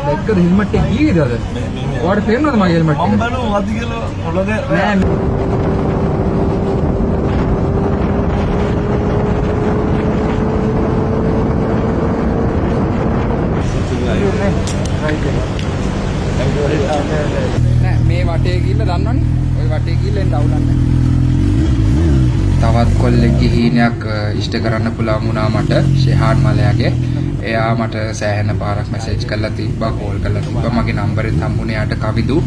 දැක්කද හෙල්මට් එක ගියේද අද? ඔයාලට තේරෙනවද මගේ හෙල්මට් එක? මම බලමු අද කියලා පොළොවේ නෑ නෑ මේ වටේ ගිහිල්ලා දන්නවනේ. ওই වටේ ගිහිල්ලා එන්න අවුලන්නේ. තවත් කොල්ලෙක්ගේ හීනයක් ඉෂ්ට කරන්න පුළුවන් වුණා මට ෂෙහාන් මලයාගේ. එයා මට සෑහෙන පාරක් මැසේජ් කරලා තිබ්බා, කෝල් කරලා තිබ්බා. මගේ නම්බරෙත් හම්බුනේ යාට කවිදු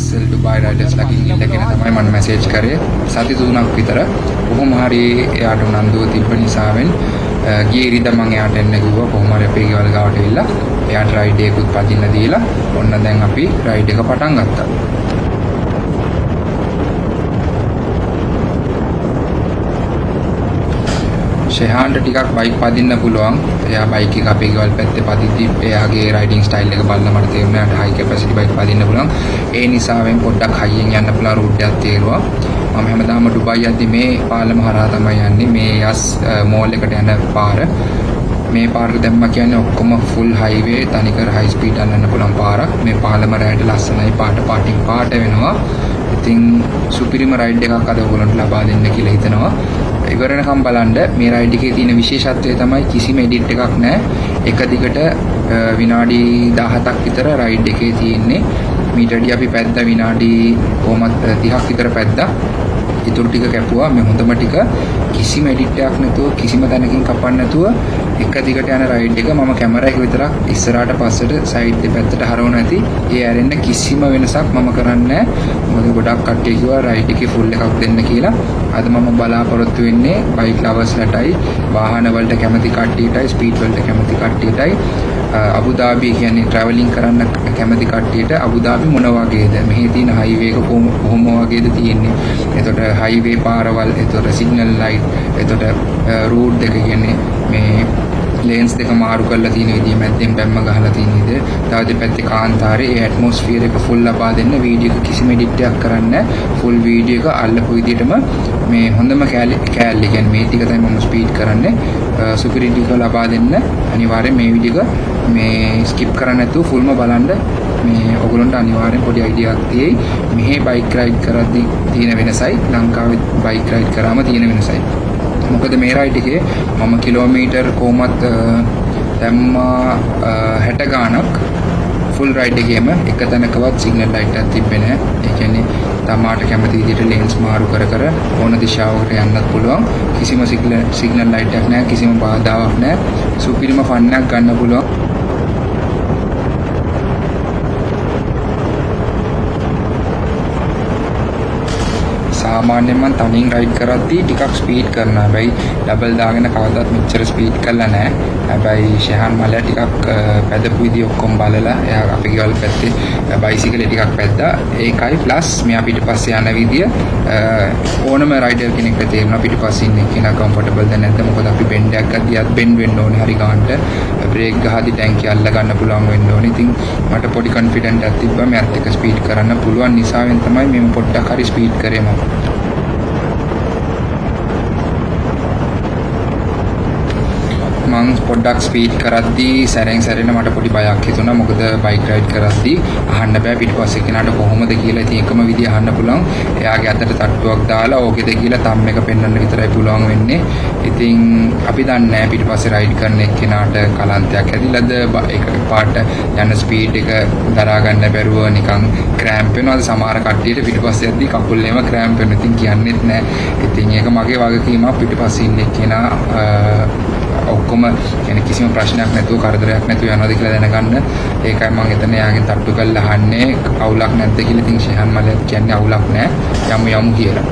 SL Dubai Riders ලකින් ඉඳගෙන තමයි මම මැසේජ් කරේ. සති 3ක් විතර. කොහොම හරි එයාට උනන්දුව තිබ්බ නිසාවෙන් ගියේ ඉරිදා මම එයාට එන්න කිව්වා. කොහොම හරි අපේ ගෙවල් ගාවට ඇවිල්ලා එයාට රයිඩ් එකකුත් පදින්න දීලා ඔන්න දැන් අපි රයිඩ් එක පටන් ගත්තා. ෂෙහාන්ට ටිකක් බයික් පදින්න පුළුවන්. එයා බයික් එක අපේ ගෙවල් පැත්තේ පදිද්දි එයාගේ රයිඩින් ස්ටයිල් එක බලලා මට තේරුණා එයාට හයි කැපැසිටි බයික් පදින්න පුළුවන්. ඒ නිසාවෙන් පොඩ්ඩක් හයියෙන් යන්න පුළුවන් රූට් එකක් තේරුවා. මම හැමදාම ඩුබයි යද්දි මේ පාලම හරහා තමයි යන්නේ. මේ යස් මෝල් එකට යන පාර. මේ පාරට දැම්මා කියන්නේ ඔක්කොම ෆුල් හයිවේ තනිකර හයි ස්පීඩ් යන්න පුළුවන් පාරක්. මේ පාලම රැයට ලස්සනයි පාට වෙනවා. ඉතින් සුපිරිම රයිඩ් එකක් අද ඔයගොල්ලන්ට ලබා දෙන්න කියලා හිතනවා. ඉවර වෙනකම් බලන්න. මේ රයිඩ් එකේ තියෙන විශේෂත්වය තමයි කිසිම එඩිට් එකක් නැහැ. එක දිගට විනාඩි 17ක් විතර රයිඩ් එකේ තියෙන්නේ. මීටරදී අපි පැද්ද විනාඩි කොහොමත් 30ක් විතර පැද්දා. ඉතුරු ටික කැපුවා. මේ හොඳම ටික කිසිම එඩිට් එකක් නැතුව කිසිම තැනකින් කපන්න නැතුව එක දිගට යන රයිඩ් එක. මම කැමරා එක විතරක් ඉස්සරහට පස්සට සයිඩ් දෙපැත්තට හරවන ඇති. ඒ ඇරෙන්න කිසිම වෙනසක් මම කරන්නේ නැහැ. මොකද ගොඩක් කට්ටිය කිව්වා රයිඩ් එකේ ෆුල් එකක් දෙන්න කියලා. අද මම බලාපොරොත්තු වෙන්නේ බයික් ලවර්ස්ලටයි, වාහන වලට කැමති කට්ටියටයි, ස්පීඩ් වලට කැමති කට්ටියටයි. අබුදාබි කියන්නේ ට්‍රැවලින් කරන්න කැමති කට්ටියට අබුදාබි මොන වගේද? මෙහි තියෙන හයිවේ එක කොහොම වගේද තියෙන්නේ? එතකොට හයිවේ පාරවල්, එතකොට සිග්නල් ලයිට්, එතකොට රූට් දෙක කියන්නේ මේ ලේන්ස් දෙක මාරු කරලා තියෙන විදිය, මැද්දෙන් බැම්ම ගහලා තියෙන විදිය, තව දෙපැත්තේ කාන්තාරේ ඒ ඇට්මොස්ෆියර් එක ෆුල් ලබා දෙන්න වීඩියෝ එක කිසිම එඩිට් එකක් කරන්නේ නැහැ. ෆුල් වීඩියෝ එක අල්ලපු විදියටම මේ හොඳම කෑලි කියන්නේ මේ ටික තමයි මම ස්පීඩ් කරන්නේ. සුපිරිටි එක ලබා දෙන්න අනිවාර්යෙන් මේ වීඩියෝ එක මේ ස්කිප් කරන්න නැතුව ෆුල්ම බලන්න. මේ ඔයගොල්ලන්ට අනිවාර්යෙන් පොඩි අයිඩියාවක් තියෙයි. මෙහි බයික් රයිඩ් කරද්දී තියෙන වෙනසයි ලංකාවේ බයික් රයිඩ් කරාම තියෙන වෙනසයි. මොකද මේ රයිඩ් එකේ මම කිලෝමීටර් කොහොමත් දැම්මා 60 ගාණක් ෆුල් රයිඩ් එකේම එක තැනකවත් සිග්නල් ලයිට් එකක් තිබ්බේ නැහැ. ඒ කියන්නේ තමාට කැමති විදිහට ලේන්ස් මාරු කර ඕන දිශාවකට යන්නත් පුළුවන්. කිසිම සිග්නල් ලයිට් එකක් නැහැ, කිසිම බාධාවක් නැහැ. සුපිරිම ෆන් එකක් ගන්න පුළුවන්. සාමාන්‍යයෙන් මම තනියෙන් රයිඩ් කරද්දී ටිකක් ස්පීඩ් කරනවා. හැබැයි ඩබල් දාගෙන කවදාවත් මෙච්චර ස්පීඩ් කරලා නැහැ. හැබැයි ෂෙහාන් මලයා ටිකක් පැදපු විදිය ඔක්කොම බලලා එයා අපේ ගෙවල් පැත්තේ බයිසිකලේ ටිකක් පැද්දා. ඒකයි ප්ලස් මෙයා පිටිපස්සේ යන විදිය ඕනම රයිඩර් කෙනෙක්ට තේරෙනවා පිටිපස්සේ ඉන්න කෙනා කම්ෆර්ටබල්ද නැද්ද. මොකද අපි බෙන්ඩ් එකක් ගද්දී බෙන්ඩ් වෙන්න ඕනේ හරි ගන්නට. බ්‍රේක් ගහද්දී ටැංකිය අල්ල ගන්න පුළුවන් වෙන්න ඕනේ. ඉතින් මට පොඩි කොන්ෆිඩන්ට් එකක් තිබ්බා මෙයාත් එක්ක ස්පීඩ් කරන්න පුළුවන් නිසාවෙන් තමයි මම පොඩ්ඩක් හරි ස්පීඩ් කරේ මම. මං පොඩ්ඩක් ස්පීඩ් කරද්දී සැරෙන් මට පොඩි බයක් හිතුණා. මොකද බයික් රයිඩ් කරද්දී අහන්න බෑ පිටිපස්සේ කෙනාට කොහොමද කියලා. ඉතින් එකම විදිය අහන්න පුළුවන් එයාගේ අතට තට්ටුවක් දාලා ඕකේද කියලා තම් එක පෙන්වන්න විතරයි පුළුවන් වෙන්නේ. ඉතින් අපි දන්නේ නැහැ පිටිපස්සේ රයිඩ් කරන එක්කෙනාට කලන්තයක් ඇතිලාද, ඒක පාට යන ස්පීඩ් එක දරා ගන්න බැරුව නිකන් ක්‍රෑම්ප් වෙනවාද. සමහර කට්ටියට පිටිපස්සේ යද්දී කකුල්ලේම ක්‍රෑම්ප් වෙනවා. ඉතින් කියන්නෙත් නැහැ. ඉතින් ඒක මගේ වගකීමක් පිටිපස්සේ ඉන්න එක්කෙනා ඔක්කොම يعني කිසිම ප්‍රශ්නයක් නැතුව කරදරයක් නැතුව යනවාද කියලා දැනගන්න. ඒකයි මම එතන යාගෙන් තට්ටු කරලා අහන්නේ අවුලක් නැද්ද කියලා. ඉතින් ෂෙහාන් මලයක් කියන්නේ අවුලක් නැහැ, යමු කියලා.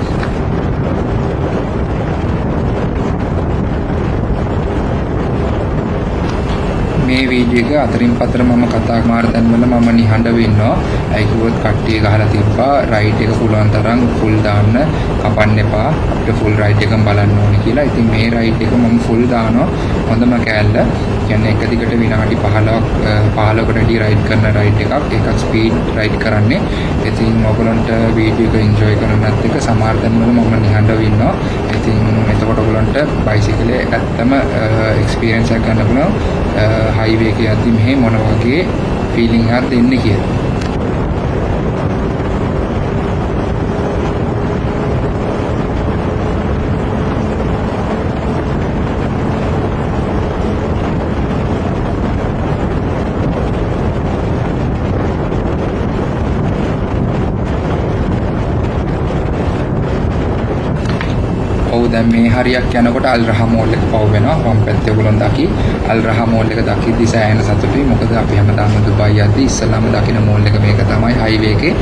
මේ වීඩියෝ එක අතරින් පතර මම කතා මාර තැන්වල මම නිහඬව ඉන්නවා. ඒ කිව්වොත් කට්ටිය ගහලා තිබ්බා රයිඩ් එක පුළුවන් තරම් ෆුල් දාන්න, කපන්න එපා. අපිට ෆුල් රයිඩ් එකම බලන්න ඕනේ කියලා. ඉතින් මේ රයිඩ් එක මම ෆුල් දානවා. හොඳම කෑල්ල. කියන්නේ එක දිගට විනාඩි 15කට රයිඩ් කරන රයිඩ් එකක්. ඒකක් ස්පීඩ් රයිඩ් කරන්නේ. ඉතින් ඔයගොල්ලන්ට වීඩියෝ එක එන්ජොයි කරනත් එක සමහර තැන්වල මම නිහඬව ඉන්නවා. ඉතින් එතකොට ඔයගොල්ලන්ට බයිසිකලේ ඇත්තම එක්ස්පීරියන්ස් එකක් ගන්න පුළුවන්. හයිවේ එකේ යද්දි මෙහි මොන වගේ ෆීලිං එකක්ද දෙන්නේ කියලා. ඔව් දැන් මේ හරියක් යනකොට අල් රහ මෝල් එක පව වෙනවා වම් පැත්තේ ඔයගොල්ලෝ දකි අල් රහ මෝල් එක දකිද්දි සෑහෙන සතුටුයි මොකද අපි හැමදාම දුබයි යද්දි ඉස්සලාම දකින මෝල් එක මේක තමයි හයිවේ එකේ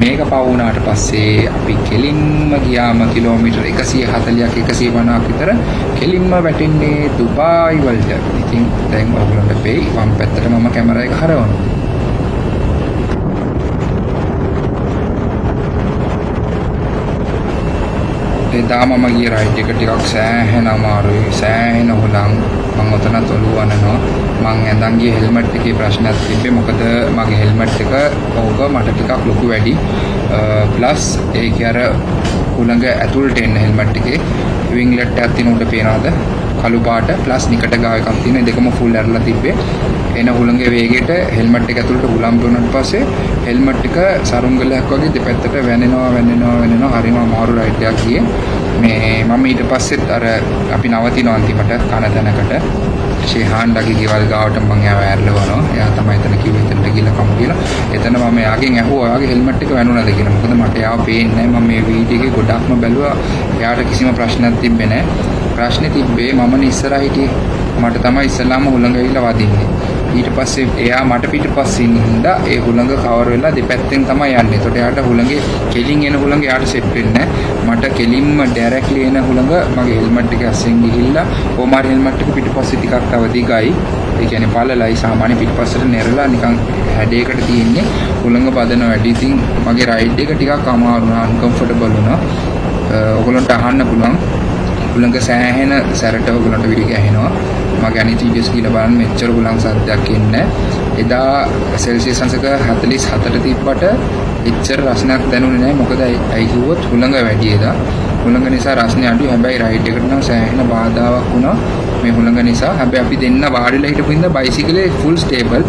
මේක පව වුණාට පස්සේ අපි කෙලින්ම ගියාම කිලෝමීටර් 140ක් 150ක් විතර කෙලින්ම වැටෙන්නේ දුබායි වලට. ඉතින් දැන් ඔයගොල්ලන්ට පෙයි වම් පැත්තට මම කැමරා එක හරවනවා. එදා මම ගිය රයිඩ් එක ටිකක් සෑහෙන අමාරුයි සෑහෙන හොලම් මම ඔතනත් ඔළුව අනනවා මං ඇඳන් ගිය හෙල්මට් එකේ ප්‍රශ්නයක් තිබ්බේ මොකද මගේ හෙල්මට් එක ඕක මට ටිකක් ලොකු වැඩි ප්ලස් ඒකේ අර උලඟ ඇතුළට එන්න හෙල්මට් එකේ වින්ග්ලට් එකක් තියෙන උඩ පේනවාද කළු පාට ප්ලස් නිකට ගාව එකක් තියෙන දෙකම ෆුල් ඇරලා තිබ්බේ එන හුළඟේ වේගයට හෙල්මට් එක ඇතුළට උලම් දුන්නාට පස්සේ හෙල්මට් එක සරුංගලයක් වගේ දෙපැත්තට වැනෙනවා හරිම අමාරු රයිඩ් එකක් ගියේ මේ මම ඊට පස්සෙත් අර අපි නවතිනවා අන්තිමට කන තැනකට ෂේහාන්ඩගේ ගෙවල් ගාවට මම එයාව ඇරලවනවා එයා තමයි එතන කිව්වේ එතනට ගිහලා කමු කියලා එතන මම එයාගෙන් ඇහුවා ඔයාගේ හෙල්මට් එක වැනුණාද කියලා මොකද මට එයාව පේන්නේ නැහැ මම මේ වීඩියෝ එකේ ගොඩක්ම බැලුවා එයාට කිසිම ප්‍රශ්නයක් තිබ්බේ නැහැ ප්‍රශ්නේ තිබ්බේ මමනේ ඉස්සරහ හිටියේ මට තමයි ඉස්සලාම හුළඟ ඇවිල්ලා වදින්නේ ඊට පස්සේ එයා මට පිටපස්සේ ඉන්න හින්දා ඒ හුළඟ කවර් වෙලා දෙපැත්තෙන් තමයි යන්නේ. ඒකට එයාට හුළඟේ කෙලින් එන හුළඟ එයාට සෙට් වෙන්නේ නැහැ. මට කෙලින්ම ඩයරෙක්ට්ලි එන හුළඟ මගේ හෙල්මට් එක අස්සෙන් ගිහිල්ලා කොමාරි හෙල්මට් එක පිටපස්සේ ටිකක් තව දිගයි. ඒ කියන්නේ පළලයි සාමාන්‍ය පිටපස්සට නෙරලා නිකන් හැඩයකට තියෙන්නේ හුළඟ බදන වැඩි. ඉතින් මගේ රයිඩ් එක ටිකක් අමාරු වුණා අන්කම්ෆර්ටබල් වුණා. ඔයගොල්ලන්ට අහන්න පුළුවන් හුළඟ සෑහෙන සැරට ඔයගොල්ලන්ට විලි ගැහෙනවා. මගේ අනිත් වීඩියෝස් කියලා බලන්න මෙච්චර හුළං සද්දයක් එන්නේ එදා සෙල්සියස් අංශක 47ට තිබ්බට එච්චර රසණයක් දැනුනේ නැහැ මොකද ඇයි කිව්වොත් හුළඟ වැඩි එදා හුළඟ නිසා රසණය අඩුයි හැබැයි රයිඩ් එකට නම් සෑහෙන බාධාවක් වුණා මේ හුළඟ නිසා හැබැයි අපි දෙන්න වාඩිලා හිටපු ඉඳ බයිසිකලේ ෆුල් ස්ටේබල්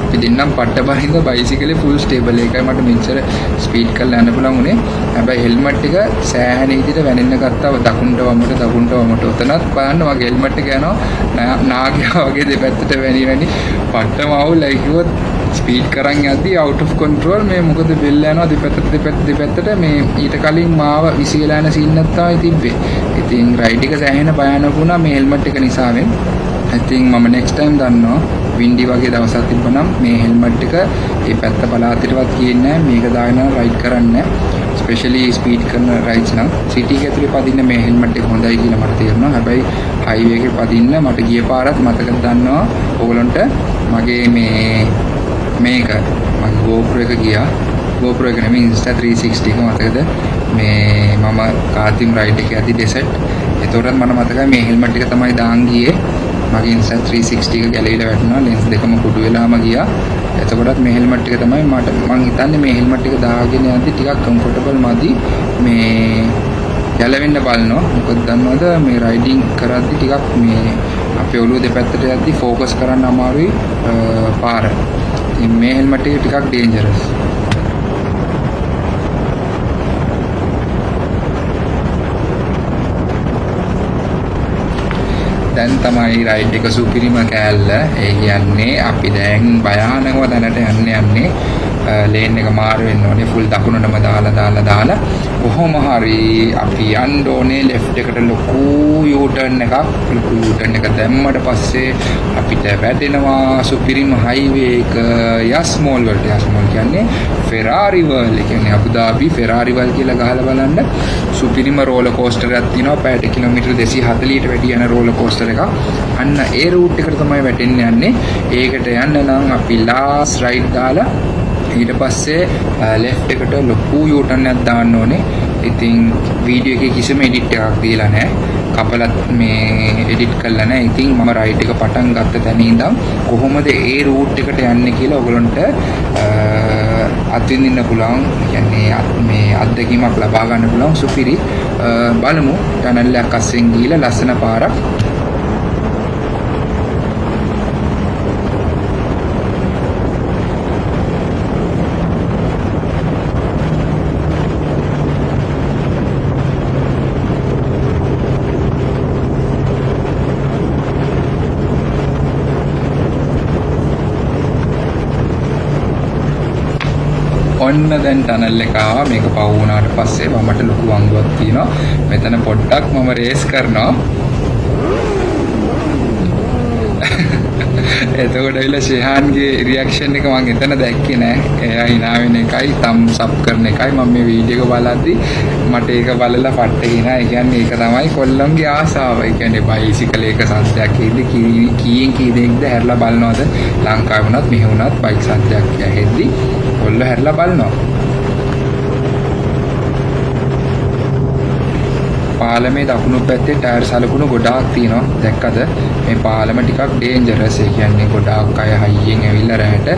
අපි දෙන්නම් පට්ට බහින්ද බයිසිකලේ ෆුල් ස්ටේබල් ඒකයි මට මෙච්චර ස්පීඩ් කරලා යන්න පුළුවන් උනේ හැබැයි හෙල්මට් එක සෑහෙන විදිහට වැනෙන්න ගත්තා දකුණට වමට උතනත් බලන්න මගේ හෙල්මට් එක යනවා නාගයා වගේ දෙපැත්තට වැනි පට්ටම අවුලයි කිව්වොත් ස්පීඩ් කරන් යද්දි out of control මේ මොකද බෙල්ල යනවා දෙපැත්තට මේ ඊට කලින් මාව විසිලා යන සීන් එකක් තමයි තිබ්බේ. ඉතින් රයිඩ් එක සෑහෙන භයානක වුණා මේ හෙල්මට් එක නිසාවෙන්. ඉතින් මම next time දන්නවා වින්ඩි වගේ දවසක් තිබ්බනම් මේ හෙල්මට් එක මේ පැත්ත පළාතටවත් කියන්නේ මේක දාගෙන රයිඩ් කරන්නේ ස්පෙෂලි ස්පීඩ් කරන රයිඩ්ස් නම් සිටි එක ඇතුලේ පදින්න මේ හෙල්මට් එක හොඳයි කියලා මට තේරුණා. හැබැයි හයිවේ එකේ පදින්න මට ගිය පාරත් මතක දන්නවා ඕගොල්ලන්ට මගේ මේක මගේ GoPro එක ගියා. GoPro එක නෙමෙයි Insta360 එක මතකද? මේ මම කාතිම් රයිඩ් එක යද්දි ඩෙසර්ට්. ඒතොරත් මට මතකයි මේ හෙල්මට් එක තමයි දාන් ගියේ. මගේ Insta360 එක ගැලවිලා වැටුණා. ලෙන්ස් දෙකම කුඩු වෙලාම ගියා. එතකොටත් මේ හෙල්මට් එක තමයි මම හිතන්නේ මේ හෙල්මට් එක දාගෙන යද්දි ටිකක් කම්ෆර්ටබල් මදි. මේ ගැලවෙන්න බලනවා. මොකද දන්නවද මේ රයිඩින් කරද්දි ටිකක් මේ අපේ ඔළුව දෙපැත්තට යද්දි ફોකස් කරන්න අමාරුයි පාර. ඉතින් මේ හෙල්මට් එක ටිකක් ඩේන්ජරස්. දැන් තමයි රයිඩ් එක සුපිරිම කෑල්ල. ඒ කියන්නේ අපි දැන් භයානකව දැනට යන්නේ ලේන් එක මාරු වෙන්න ඕනේ ෆුල් දකුණටම දාලා කොහොම හරි අපි යන්න ඕනේ ලෙෆ්ට් එකට ලොකු යූටර්න් එකක් එක දැම්මට පස්සේ අපිට වැටෙනවා සුපිරිම හයිවේ එක යස්මෝල් වලට. යස්මෝල් කියන්නේ ෆෙරාරි වර්ල්ඩ්. ඒ කියන්නේ අබුදාබි ෆෙරාරි වර්ල්ඩ් කියලා ගහලා බලන්න සුපිරිම රෝලර් කෝස්ටර් එකක් තියෙනවා. පැයට කිලෝමීටර් 240ට වැඩි යන රෝලර් කෝස්ටර් එකක්. අන්න ඒ රූට් එකට තමයි වැටෙන්න යන්නේ. ඒකට යන්න නම් අපි ලාස්ට් රයිඩ් දාලා ඊට පස්සේ ලෙෆ්ට් එකට ලොකු යූටර්න් එකක් දාන්න ඕනේ. ඉතින් වීඩියෝ එකේ කිසිම එඩිට් එකක් දීලා නැහැ. කපලත් මේ එඩිට් කරලා නැහැ. ඉතින් මම රයිඩ් එක පටන් ගත්ත තැන ඉඳන් කොහොමද ඒ රූට් එකට යන්නේ කියලා ඔයගලන්ට අත්විඳින්න පුළුවන්. කියන්නේ මේ අත්දැකීමක් ලබා ගන්න පුළුවන් සුපිරි. බලමු ටනල් එකක් අස්සෙන් ගිහලා ලස්සන පාරක් ඔන්න දැන් ටනල් එක ආවා. මේක පව වුණාට පස්සේ මමට ලොකු වංගුවක් තියෙනවා. මෙතන පොඩ්ඩක් මම රේස් කරනවා. එතකොට ඇවිල්ලා ශේහාන්ගේ රියැක්ෂන් එක මම එතන දැක්කේ නෑ. එයා hina වෙන එකයි thumbs up කරන එකයි මම මේ වීඩියෝ එක බලද්දි මට ඒක බලලා පට්ට hina. ඒ කියන්නේ ඒක තමයි කොල්ලන්ගේ ආසාව. ඒ කියන්නේ බයිසිකල් එක සද්දයක් එද්දි කීයෙන් කී දෙනෙක්ද හැරලා බලනවද? ලංකාවේ වුණත් මෙහෙ වුණත් බයික් සද්දයක් ඇහෙද්දි කොල්ලෝ හැරලා බලනවා. පාලමේ දකුණු පැත්තේ ටයර් සලකුණු ගොඩාක් තියෙනවා. දැක්කද? මේ පාලම ටිකක් ඩේන්ජරස්. ඒ කියන්නේ ගොඩාක් අය හයියෙන් ඇවිල්ලා රැහැට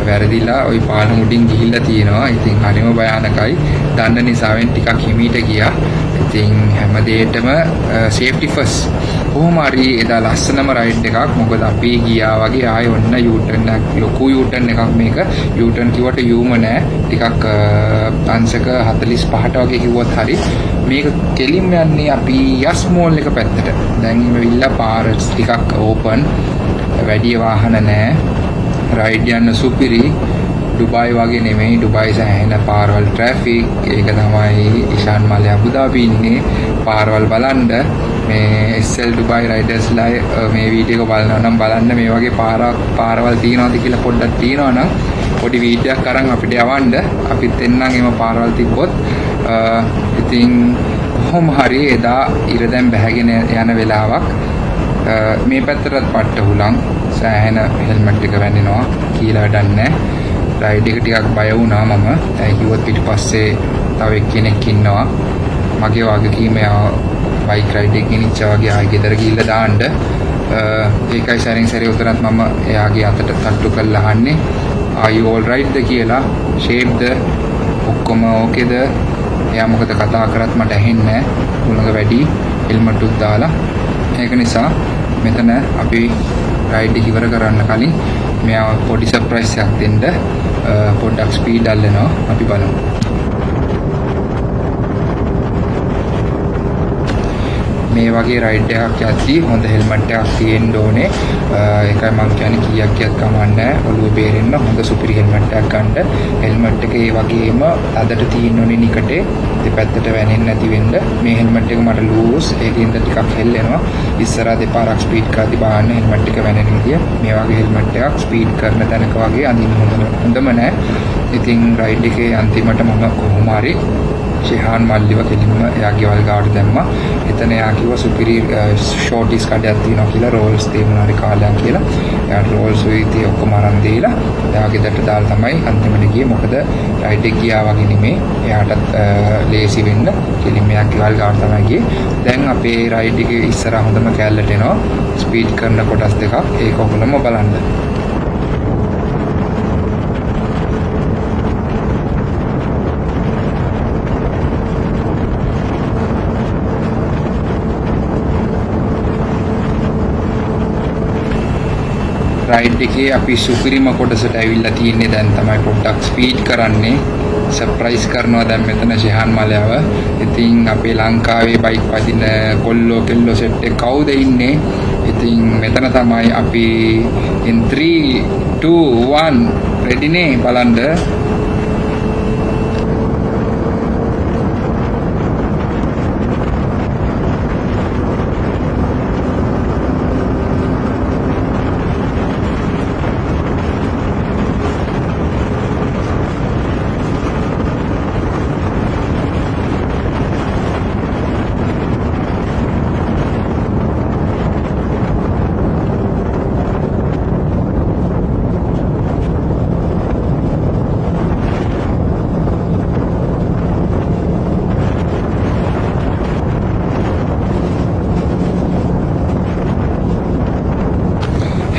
වැරදිලා ওই පාලම උඩින් ගිහිල්ලා තියෙනවා. ඉතින් හරිම භයානකයි. දන්න නිසාවෙන් ටිකක් හිමීට ගියා. ඉතින් හැම දෙයකටම සේෆ්ටි ෆස්ට්. කොහොම හරි එදා ලස්සනම රයිඩ් එකක්. මොකද අපි ගියා වගේ ආයෙ ඔන්න යූටර්න් එකක්, ලොකු යූටර්න් එකක් මේක. යූටර්න් කිව්වට යූම නෑ. ටිකක් අංශක 45ට වගේ කිව්වොත් හරි. මේක කෙලින්ම යන්නේ අපි යස් මෝල් එක පැත්තට. දැන් ඉවිල්ලා පාර ටිකක් ඕපන්. වැඩි වාහන නෑ. රයිඩ් යන්න සුපිරි. ඩුබායි වගේ නෙමෙයි. ඩුබායි සෑහෙන පාරවල් ට්‍රැෆික්. ඒක තමයි ඉෂාන් මාලේ අබුදාබි ඉන්නේ. පාරවල් බලන්න මේ SL ඩුබායි රයිඩර්ස්ලා මේ වීඩියෝ එක බලනවා නම් බලන්න මේ වගේ පාරවල් තියනවාද කියලා පොඩ්ඩක් තියනවා නම් පොඩි වීඩියෝ එකක් අරන් අපිට යවන්න. අපිත් එන්නම් එම පාරවල් තිබ්බොත්. ඉතින් කොහොම හරි එදා ඉර දැන් බැහැගෙන යන වෙලාවක් මේ පැත්තටත් පට්ට හුලං සෑහෙන හෙල්මට් එක වැන්නෙනවා කියලා වැඩක් නැහැ. රයිඩ් එක ටිකක් බය වුණා මම. ඒ කිව්වොත් පිටිපස්සේ තව එක්කෙනෙක් ඉන්නවා. මගේ වගකීම බයික් රයිඩ් එක ගෙනිච්චා වගේ ආයෙ ගෙදර ගිහිල්ලා දාන්න. ඒකයි සැරින් සැරේ උතරත් මම එයාගේ අතට තට්ටු කරලා අහන්නේ are you all right ද කියලා. shape ද ඔක්කොම ඕකේද? එයා මොකද කතා කරත් මට ඇහෙන්නේ නැහැ. උණක වැඩි හෙල්මට් උත් දාලා. ඒක නිසා මෙතන අපි රයිඩ් එක ඉවර කරන්න කලින් මෙයා පොඩි සර්ප්‍රයිස් එකක් දෙන්න පොඩ්ඩක් ස්පීඩ් අල්ලනවා. අපි බලමු. මේ වගේ රයිඩ් එකක් යද්දී හොඳ හෙල්මට් එකක් තියෙන්න ඕනේ. ඒකයි මම කියන්නේ කීයක් කියත් කමන්නේ. ඔළුව බේරෙන්න හොඳ සුපිරි හෙල්මට් එකක් ගන්න. හෙල්මට් එක ඒ වගේම අදට තියෙන්න ඕනේ නිකටේ දෙපැත්තට වැනෙන්නේ නැති වෙන්න. මේ හෙල්මට් එක මට ලූස්. ඒකින්ද ටිකක් හෙල්ලෙනවා. ඉස්සරහා දෙපාරක් ස්පීඩ් කරද්දී බලන්න හෙල්මට් එක වැනෙන විදිය. මේ වගේ හෙල්මට් එකක් ස්පීඩ් කරන තැනක වගේ අඳින්න හොඳම නෑ. ඉතින් රයිඩ් එකේ අන්තිමට මම කොහොම හරි ශේහාන් මල්ලිව කෙලින්ම එයා ගෙවල් ගාවට දැම්මා. එතන එයා කිව්වා සුපිරි ෂෝටිස් කඩයක් තියෙනවා කියලා රෝල්ස් තේමුණාරි කාලයක් කියලා. එයාට රෝල්ස් උයිති ඔක්කොම අරන් දීලා එයා ගෙදරට දාලා තමයි අන්තිමට ගියේ. මොකද රයිඩ් එක ගියා වගේ නෙමෙයි. එයාටත් ලේසි වෙන්න කෙලින්ම එයා ගෙවල් ගාවට තමයි ගියේ. දැන් අපේ රයිඩ් එකේ ඉස්සරහ හොඳම කැලලට එනවා. ස්පීඩ් කරන කොටස් දෙකක්. ඒක ඔයගොල්ලෝම බලන්න. රයිඩ් එකේ අපි සුපිරිම කොටසට ඇවිල්ලා තියෙන්නේ. දැන් තමයි පොඩ්ඩක් ස්පීඩ් කරන්නේ. සර්ප්‍රයිස් කරනවා දැන් මෙතන ශේහාන් මාලයව. ඉතින් අපේ ලංකාවේ බයික් පදින කොල්ලෝ කෙල්ලෝ සෙට් එක කවුද ඉන්නේ? ඉතින් මෙතන තමයි අපි in 3 2 1 ready නේ බලන්න.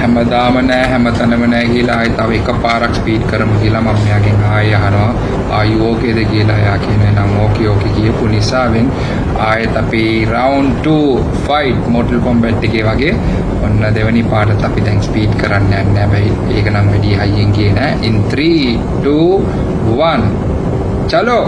හැමදාම නෑ හැමතැනම නෑ කියලා ආයෙ තව එකපාරක් ස්පීඩ් කරමු කියලා මම මෙයාගෙන් ආයෙ අහනවා ආයි ඕකේද කියලා. එයා කියන්නේ නම් ඕකේ ඕකේ කියපු නිසාවෙන් ආයෙත් අපි round 2 fight Mortal Kombat එකේ වගේ ඔන්න දෙවෙනි පාරට අපි දැන් ස්පීඩ් කරන්න යන්නේ. හැබැයි ඒක නම් වැඩි හයියෙන් ගියේ නෑ. in 3 2 1 චලෝ.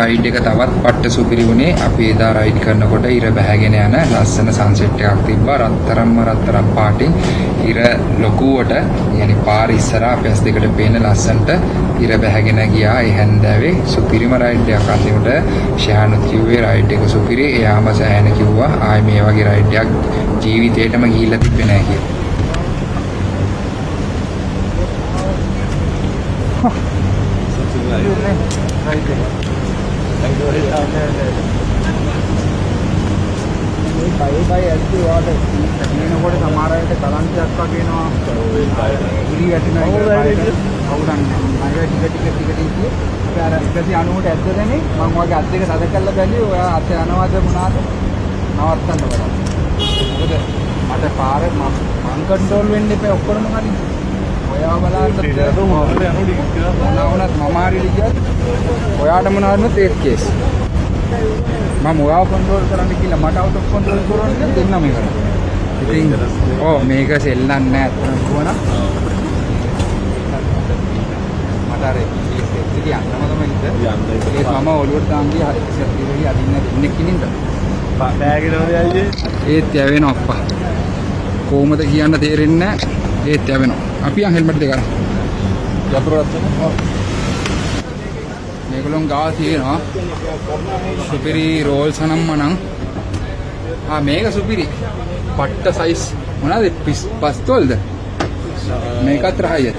රයිඩ් එක තවත් පට්ට සුපිරි වුණේ. අපි එදා රයිඩ් කරනකොට ඉර බැහැගෙන යන ලස්සන සන්සෙට් එකක් තිබ්බා. රත්තරන් පාටින් ඉර ලොකුවට يعني පාර ඉස්සරහා අපේ ඇස් දෙකට පේන ලස්සනට ඉර බැහැගෙන ගියා. ඒ හැන්දෑවේ සුපිරිම රයිඩ් එකක් අන්තිමට ෂහනුත් කිව්වේ රයිඩ් එක සුපිරි. එයාම සෑහෙන කිව්වා ආයි මේ වගේ රයිඩ් එකක් ජීවිතේටම ගිහිල්ලා තිබ්බේ නැහැ කියලා. බයි ඇත්තේ වාට එනකොට සමහර අයට කලන්තයක් වගේ එනවා. ඉරි වැටෙනවා අවුලන්නේ. මම ටික ඉතියේ අර 190ට ඇද්දදනේ මම වගේ අත් දෙක තද කරලා බැලුවේ ඔයා අත යනවාද මොනවාද නවත්තන්න බලන්න. මොකද මට පාර මම කන්ට්‍රෝල් වෙන්න එපා ඔක්කොම හරි. ඔයා බලන්න මොනවුනත් මම හරිලි ගියත් ඔයාට මොනවද ඒත් කේස්. මම ඔයාව කන්ට්‍රෝල් කරන්න කියලා මට අවුට් ඔෆ් කන්ට්‍රෝල් කරන්න දෙන්නම කරා. ඉතින් මේක සෙල්ලන්නේ නැහැ කොහොමද? මට අර ඒක යන්නම තමයි ඉත. ඒත් මම ඔලුවට දාන්නේ හරි ඉතින් අදින්න දෙන්නේ කිනින්ද? බෑගෙනම යන්නේ. ඒත් යවෙනවා අප්පා. කොහොමද කියන්න තේරෙන්නේ නැහැ. ඒත් යවෙනවා. අපි යන් හෙල්මට් දෙක අරන්. යතුරුවත් ඔව්. මේගොල්ලෝ ගාව තියෙනවා. සුපිරි රෝල්ස් අනම්මනම්. මේක සුපිරි. පට්ට සයිස් මොනවාද? පස්තෝල්ද? මේකත් රහයද?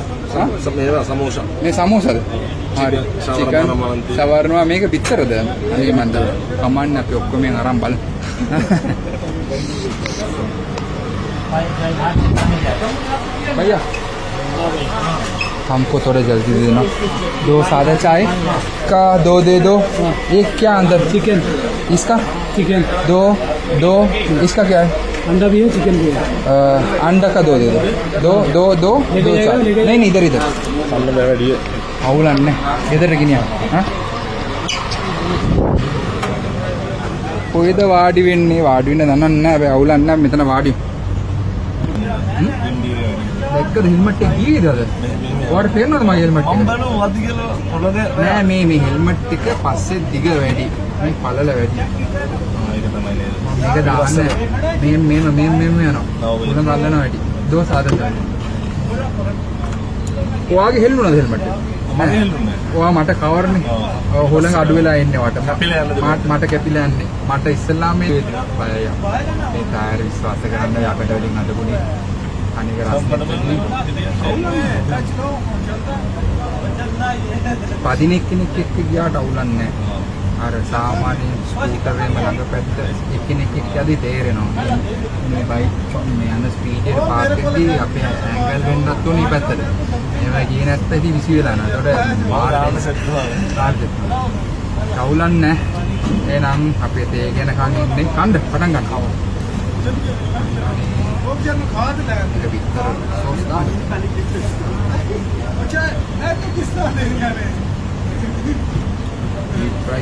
මේවා සමෝසා. මේ සමෝසාද? හරි. චිකන් සවර්ණවා මේක පිටරද? මේක මන්ද. කමන්න අපි ඔක්කොම අරන් බලමු. भैया हमको थोड़ा जल्दी दे देना. 2 सादा चाय का 2 दे दो. एक क्या अंदर चिकन इसका चिकन 2 इसका क्या है? अंडा भी है चिकन भी है. अंडा का 2 दे दो. 2 चाय. नहीं इधर සම්ම වැඩි. අවුලන්නේ ගෙදර ගෙනියන්න. කොහෙද වාඩි වෙන්නේ? වාඩි වෙන්න දන්නන්නේ නැහැ. හැබැයි අවුලන්නේ නැහැ. මෙතන වාඩි. දැක්කද හෙල්මට් එක ගියේද අද? ඔයාලට තේරෙනවද මගේ හෙල්මට් එක? මම බලුවා වද කියලා හොලද නෑ මේ හෙල්මට් එක පස්සේ දිග වැඩි. මේ පළල වැඩි. ඒක තමයි නේද. මේක දාන්න මේ යනවා. උඩ ගල්ලන වැඩි. දෝ සාදන. ඔයාගේ හෙල්ලුණාද හෙල්මට් එක? මම හෙල්ලුනේ. ඔයා මට කවර්නේ. ඔය හොලඟ අඩු වෙලා ඉන්නේ වට. කැපිලා යන්නද? මට කැපිලා යන්නේ. මට ඉස්සෙල්ලා මේ බයය. මේ ටයර් විශ්වාස කරන්න යකඩ වලින් අදපුනේ. අනික පදින එක්කෙනෙක් එක්ක ගියාට අවුලන්නේ නැහැ. අර සාමාන්‍ය ස්කූටරේම ළඟ පැත්ත එක්කෙනෙක් එක්ක යද්දි තේරෙනවා. මේ බයික් මේ යන ස්පීඩ් එක පාත් එකදී අපේ ඇන්ගල් වෙන්නත් උනේ පැත්තට. මේවා ගියේ නැත්නම් ඉතින් විසි වෙලා යනවා. ඒකට මාර්ග සෙට් කරනවා. අවුලන්නේ නැහැ. එහෙනම් අපේ තේ ගැන කන් ඉන්නේ. කන්න පටන් ගන්නවා. ඒක විතර සෝස් දාන්න. Fry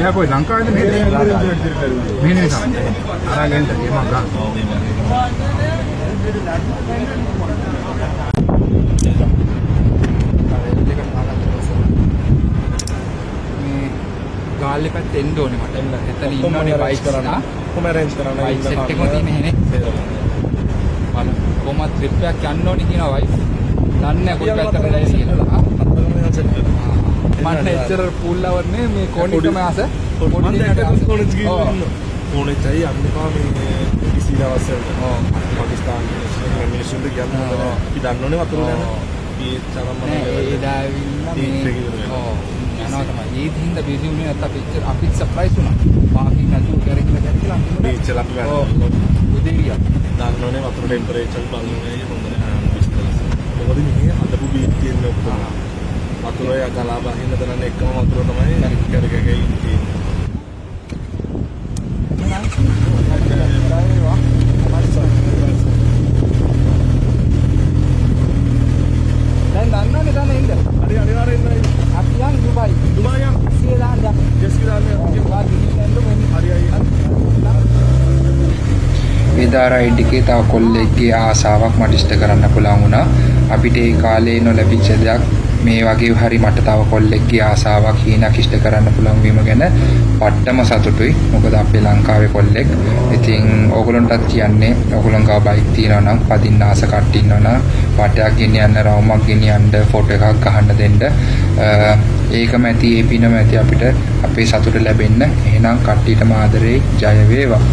ya koy ලංකාවේද මේ මේ නිසා අරගෙන ගේමක් ගන්න. මේ ගාල්ලේ පැත්තේ එන්න ඕනේ මට. එතන ඉන්නෝනේ බයික් කරලා. කොහොම arrange කරන්න බයික් සෙට් එකම තියෙන්නේ නේ. බලන්න කොහොමද ට්‍රිප් එකක් යන්න ඕනේ කියනවා වයිෆ්. දන්නේ කොයි පැත්තටද කියලා. මට එච්චර පූල් අවර්නේ මේ කොණිකම ආස කොණිචයි අම්මපා මේ කිසි දවසකට පාකිස්තාන මිනිස්සුන්ට කියන්න අපි දන්නෝනේ වතුර ගැන මේ තරම් ඒ දාවින්න මේ යනවා තමයි. ඒ හින්ද බිසි වුණේ නැත්නම් අපිත් සර්ප්‍රයිස් වුණා. පාකින් නැතුව කරගෙන ගත්තා. මේ චලක් ගන්න. උදේරිය. දන්නෝනේ වතුර ටෙම්පරේචර් බලන්නේ හොඳ මොකද මේ හදපු බීච් තියෙන ඔක්කොම වතුරය ගලා බහින්න තරන්නේ එකම වතුර තමයි කරකගේ ඉන්නේ. එදා රයිඩ් එකේ තව කොල්ලෙක්ගේ ආසාවක් මට ඉෂ්ට කරන්න පුළුවන් වුණා. අපිට ඒ කාලේ නොලැබිච්ච දෙයක් මේ වගේ හරි මට තව කොල්ලෙක්ගේ ආසාවක් හීනක් ඉෂ්ට කරන්න පුළුවන් වීම ගැන පට්ටම සතුටුයි. මොකද අපේ ලංකාවේ කොල්ලෙක්. ඉතින් ඕගොල්ලන්ටත් කියන්නේ ඕගොල්ලන් ගාව බයික් තියෙනවා නම් පදින්න ආස කට්ටිය ඉන්නවා නම් වටයක් ගෙනියන්න රවුමක් ගෙනියන්න ෆොටෝ එකක් ගහන්න දෙන්න. ඒකම ඇති ඒ පිනම ඇති අපිට අපේ සතුට ලැබෙන්න. එහෙනම් කට්ටියටම ආදරේ ජය වේවා.